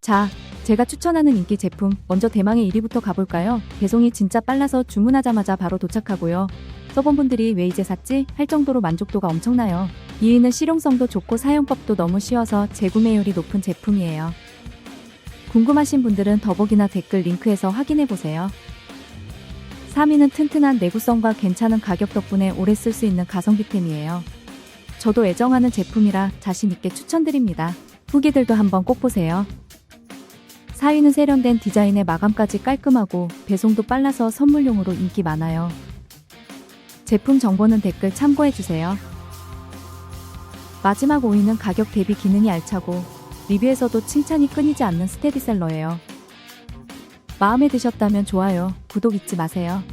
자, 제가 추천하는 인기 제품 먼저 대망의 1위부터 가볼까요? 배송이 진짜 빨라서 주문하자마자 바로 도착하고요. 써본 분들이 왜 이제 샀지? 할 정도로 만족도가 엄청나요. 2위는 실용성도 좋고 사용법도 너무 쉬워서 재구매율이 높은 제품이에요. 궁금하신 분들은 더보기나 댓글 링크에서 확인해보세요. 3위는 튼튼한 내구성과 괜찮은 가격 덕분에 오래 쓸 수 있는 가성비템이에요. 저도 애정하는 제품이라 자신있게 추천드립니다. 후기들도 한번 꼭 보세요. 4위는 세련된 디자인에 마감까지 깔끔하고 배송도 빨라서 선물용으로 인기 많아요. 제품 정보는 댓글 참고해주세요. 마지막 5위는 가격 대비 기능이 알차고 리뷰에서도 칭찬이 끊이지 않는 스테디셀러예요. 마음에 드셨다면 좋아요, 구독 잊지 마세요.